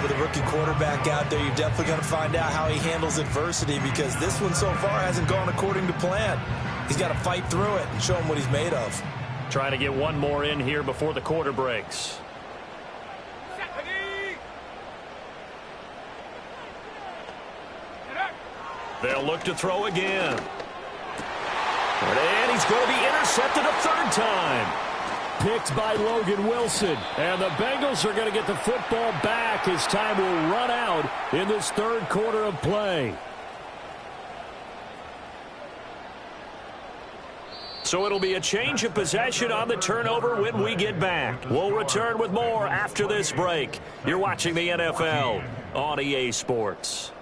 With a rookie quarterback out there, you're definitely going to find out how he handles adversity, because this one so far hasn't gone according to plan. He's got to fight through it and show him what he's made of. Trying to get one more in here before the quarter breaks. They'll look to throw again. And he's going to be intercepted a 3rd time. Picked by Logan Wilson. And the Bengals are going to get the football back as time will run out in this 3rd quarter of play. So it'll be a change of possession on the turnover when we get back. We'll return with more after this break. You're watching the NFL on EA Sports.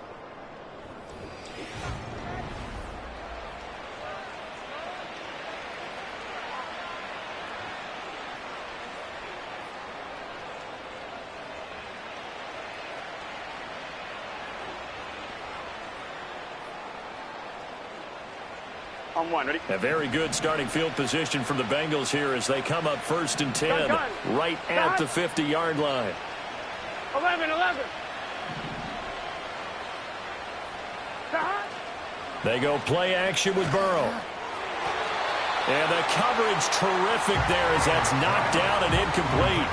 On one, ready? A very good starting field position from the Bengals here as they come up 1st and 10, right at the 50-yard line. 11. They go play action with Burrow. And the coverage terrific there as that's knocked down and incomplete.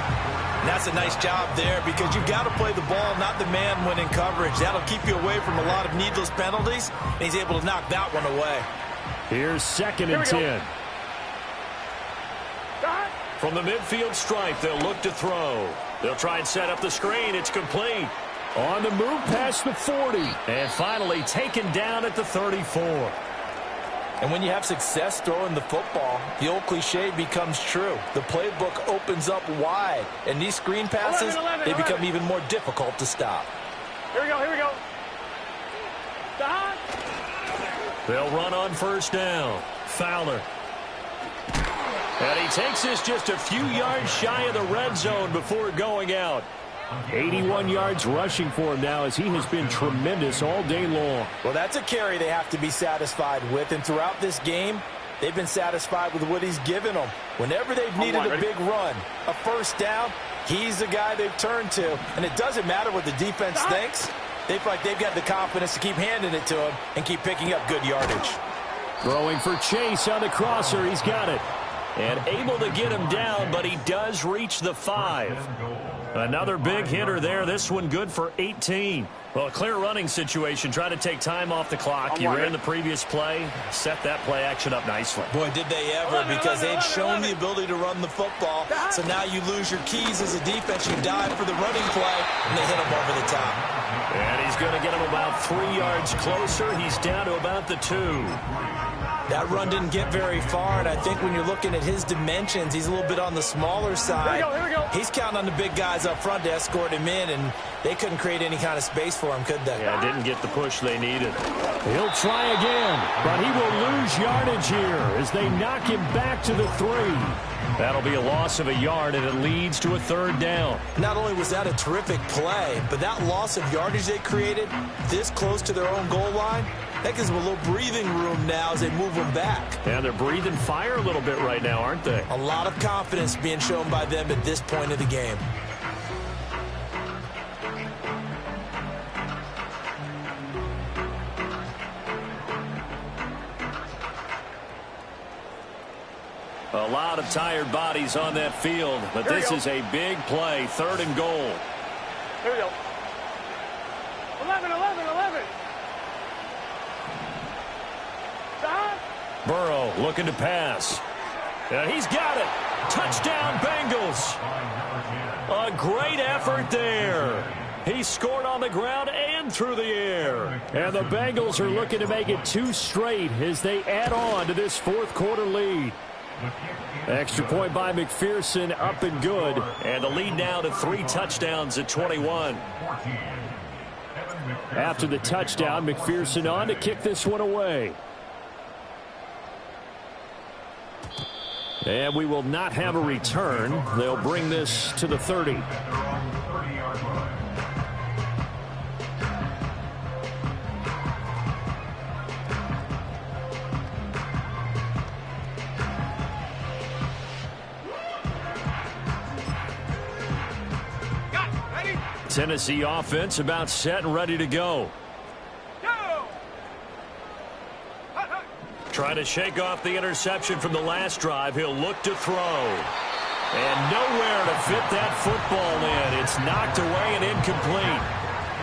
And that's a nice job there, because you've got to play the ball, not the man when in coverage. That'll keep you away from a lot of needless penalties, and he's able to knock that one away. Here's 2nd and 10. From the midfield stripe, they'll look to throw. They'll try and set up the screen. It's complete. On the move past the 40. And finally taken down at the 34. And when you have success throwing the football, the old cliche becomes true. The playbook opens up wide. And these screen passes, they become even more difficult to stop. Here we go. They'll run on 1st down. Fowler. And he takes this just a few yards shy of the red zone before going out. 81 yards rushing for him now as he has been tremendous all day long. Well, that's a carry they have to be satisfied with. And throughout this game, they've been satisfied with what he's given them. Whenever they've needed a big run, a 1st down, he's the guy they've turned to. And it doesn't matter what the defense thinks. They feel like they've got the confidence to keep handing it to him and keep picking up good yardage. Throwing for Chase on the crosser. He's got it. And able to get him down, but he does reach the 5. Another big hitter there. This one good for 18. Well, a clear running situation. Try to take time off the clock. You ran the previous play. Set that play action up nicely. Boy, did they ever, because they'd shown the ability to run the football. So now you lose your keys as a defense. You dive for the running play, and they hit him over the top. And he's going to get him about 3 yards closer. He's down to about the 2. That run didn't get very far, and I think when you're looking at his dimensions, he's a little bit on the smaller side. Here we go. He's counting on the big guys up front to escort him in, and they couldn't create any kind of space for him, could they? Yeah, didn't get the push they needed. He'll try again, but he will lose yardage here as they knock him back to the 3. That'll be a loss of a yard, and it leads to a 3rd down. Not only was that a terrific play, but that loss of yardage they created this close to their own goal line, that gives them a little breathing room now as they move them back. And they're breathing fire a little bit right now, aren't they? A lot of confidence being shown by them at this point of the game. A lot of tired bodies on that field, but this is a big play, 3rd and goal. Here we go. 11. Burrow looking to pass. And he's got it. Touchdown, Bengals. A great effort there. He scored on the ground and through the air. And the Bengals are looking to make it 2 straight as they add on to this 4th quarter lead. Extra point by McPherson, up and good. And the lead now to 3 touchdowns at 21. After the touchdown, McPherson on to kick this one away. And we will not have a return. They'll bring this to the 30. Tennessee offense about set and ready to go. Trying to shake off the interception from the last drive. He'll look to throw. And nowhere to fit that football in. It's knocked away and incomplete.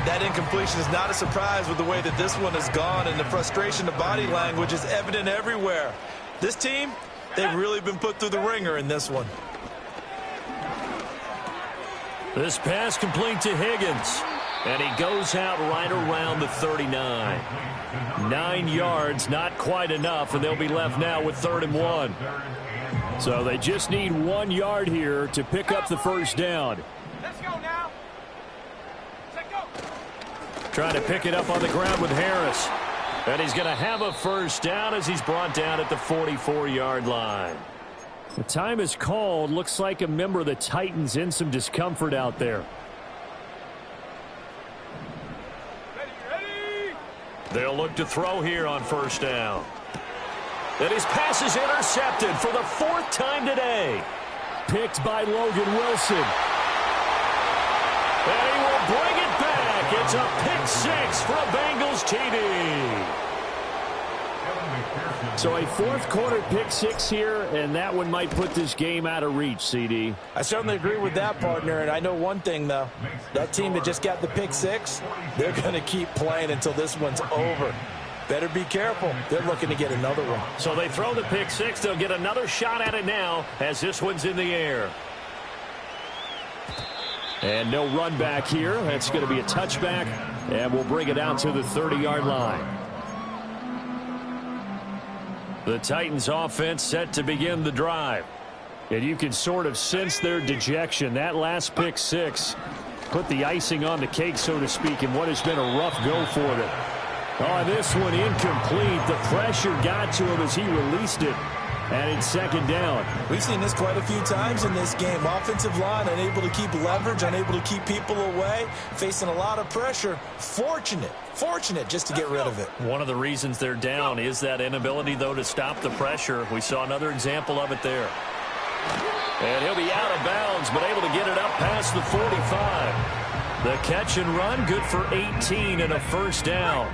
That incompletion is not a surprise with the way that this one has gone, and the frustration, the body language is evident everywhere. This team, they've really been put through the ringer in this one. This pass complete to Higgins. And he goes out right around the 39. 9 yards, not quite enough, and they'll be left now with 3rd and 1. So they just need 1 yard here to pick up the 1st down. Let's go now. Let's go. Trying to pick it up on the ground with Harris. And he's going to have a 1st down as he's brought down at the 44-yard line. The time is called. Looks like a member of the Titans in some discomfort out there. They'll look to throw here on 1st down. And his pass is intercepted for the 4th time today. Picked by Logan Wilson. And he will bring it back. It's a pick-6 for a Bengals TD. So a 4th quarter pick-6 here, and that one might put this game out of reach, CD. I certainly agree with that, partner, and I know one thing, though. That team that just got the pick-6, they're going to keep playing until this one's over. Better be careful. They're looking to get another one. So they throw the pick-6. They'll get another shot at it now as this one's in the air. And no run back here. That's going to be a touchback, and we'll bring it out to the 30-yard line. The Titans offense set to begin the drive. And you can sort of sense their dejection. That last pick-6 put the icing on the cake, so to speak, in what has been a rough go for them. Oh, this one incomplete. The pressure got to him as he released it. And it's 2nd down. We've seen this quite a few times in this game. Offensive line unable to keep leverage, unable to keep people away, facing a lot of pressure. Fortunate just to get rid of it. One of the reasons they're down is that inability, though, to stop the pressure. We saw another example of it there. And he'll be out of bounds, but able to get it up past the 45. The catch and run, good for 18 and a 1st down.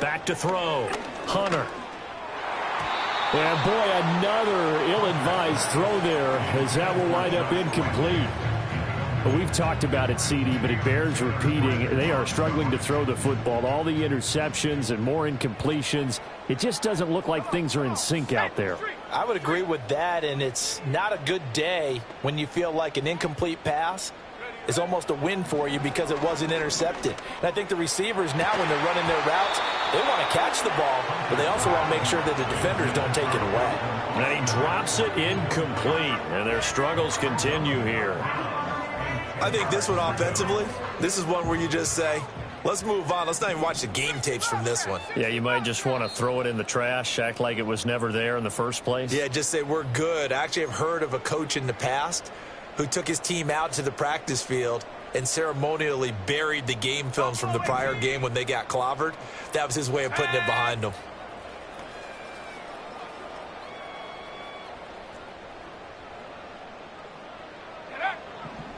Back to throw. Hunter. And, boy, another ill-advised throw there as that will wind up incomplete. But we've talked about it, CD, but it bears repeating. They are struggling to throw the football. All the interceptions and more incompletions. It just doesn't look like things are in sync out there. I would agree with that, and it's not a good day when you feel like an incomplete pass is almost a win for you because it wasn't intercepted. And I think the receivers now, when they're running their routes, they want to catch the ball, but they also want to make sure that the defenders don't take it away. And he drops it incomplete, and their struggles continue here. I think this one offensively, this is one where you just say, let's move on. Let's not even watch the game tapes from this one. Yeah, you might just want to throw it in the trash, act like it was never there in the first place. Yeah, just say we're good. I actually have heard of a coach in the past who took his team out to the practice field and ceremonially buried the game films from the prior game when they got clobbered. That was his way of putting it behind them.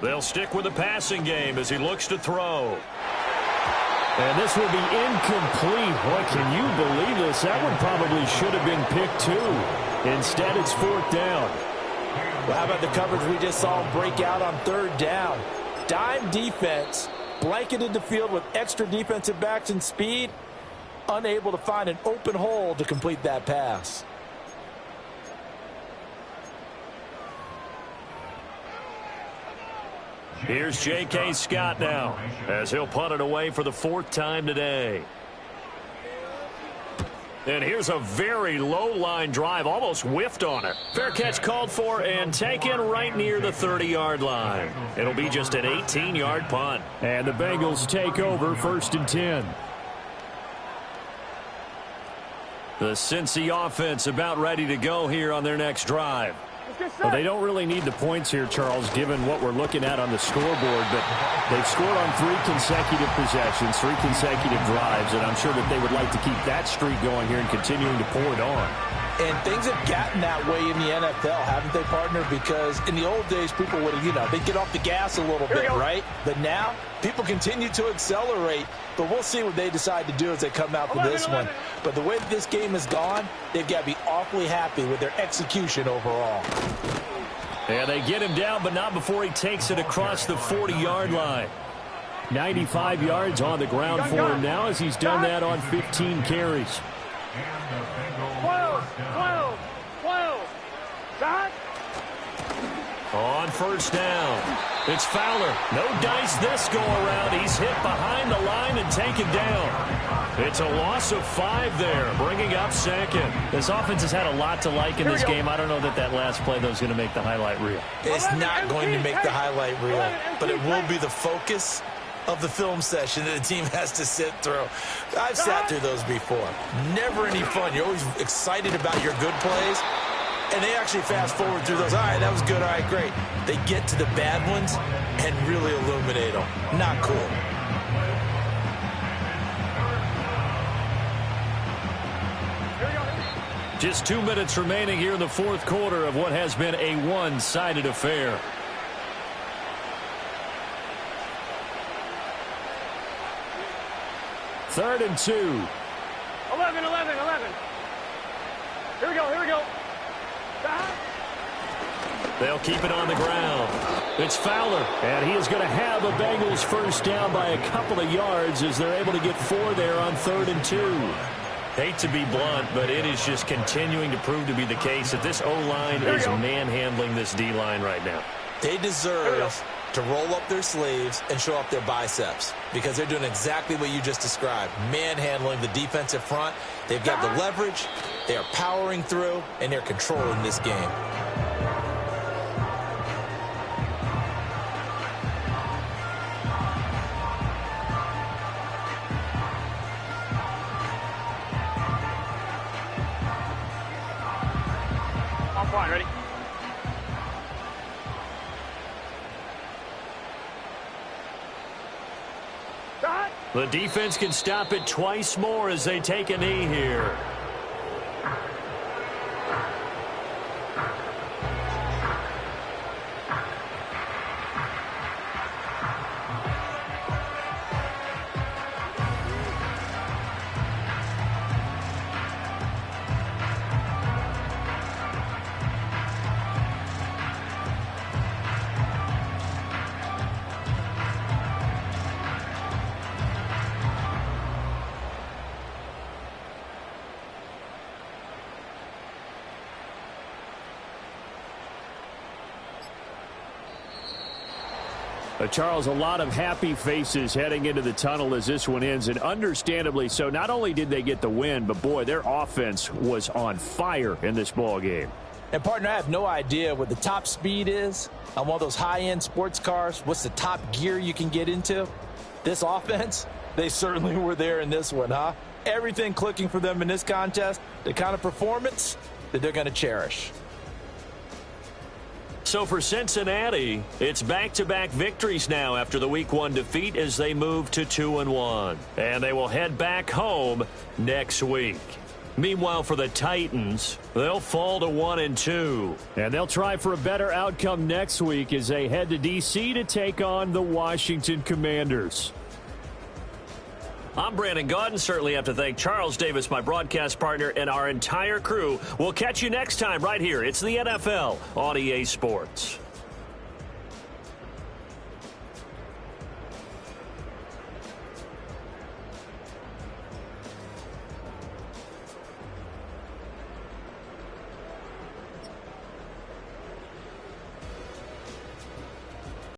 They'll stick with the passing game as he looks to throw. And this will be incomplete. Boy, can you believe this? That one probably should have been picked too. Instead, it's fourth down. Well, how about the coverage we just saw break out on third down? Dime defense, blanketed the field with extra defensive backs and speed, unable to find an open hole to complete that pass. Here's J.K. Scott now as he'll punt it away for the fourth time today. And here's a very low line drive, almost whiffed on it. Fair catch called for and taken right near the 30-yard line. It'll be just an 18-yard punt. And the Bengals take over first and 10. The Cincy offense about ready to go here on their next drive. Well, they don't really need the points here, Charles, given what we're looking at on the scoreboard, but they've scored on 3 consecutive possessions, 3 consecutive drives, and I'm sure that they would like to keep that streak going here and continuing to pour it on. And things have gotten that way in the NFL, haven't they, partner? Because in the old days, people would, they'd get off the gas a little bit, right? But now, people continue to accelerate, but we'll see what they decide to do as they come out for this one. But the way that this game has gone, they've got to be awfully happy with their execution overall. And they get him down, but not before he takes it across the 40-yard line. 95 yards on the ground for him now as he's done that on 15 carries. 12. Shot. On first down, it's Fowler. No dice this go-around. He's hit behind the line and taken down. It's a loss of 5 there, bringing up second. This offense has had a lot to like in this game. I don't know that last play, though, is going to make the highlight reel. It's not going to make the highlight reel, but it will be the focus of the film session that the team has to sit through. I've sat through those before. Never any fun. You're always excited about your good plays, and they actually fast forward through those. All right, that was good. All right, great. They get to the bad ones and really illuminate them. Not cool. Just 2 minutes remaining here in the fourth quarter of what has been a one-sided affair. Third and 2. 11. Here we go. They'll keep it on the ground. It's Fowler, and he is going to have a Bengals first down by a couple of yards as they're able to get 4 there on 3rd and 2. Hate to be blunt, but it is just continuing to prove to be the case that this O-line is manhandling this D-line right now. They deserve to roll up their sleeves and show up their biceps because they're doing exactly what you just described, manhandling the defensive front. They've got the leverage, they are powering through, and they're controlling this game. On point, ready? The defense can stop it twice more as they take a knee here. Charles, a lot of happy faces heading into the tunnel as this one ends, and understandably so. Not only did they get the win, but, boy, their offense was on fire in this ball game. And, partner, I have no idea what the top speed is on one of those high-end sports cars. What's the top gear you can get into? This offense, they certainly were there in this one, huh? Everything clicking for them in this contest, the kind of performance that they're going to cherish. So for Cincinnati, it's back-to-back victories now after the Week 1 defeat as they move to 2-1. And they will head back home next week. Meanwhile, for the Titans, they'll fall to 1-2. And they'll try for a better outcome next week as they head to D.C. to take on the Washington Commanders. I'm Brandon Gaudin. Certainly have to thank Charles Davis, my broadcast partner, and our entire crew. We'll catch you next time right here. It's the NFL on EA Sports.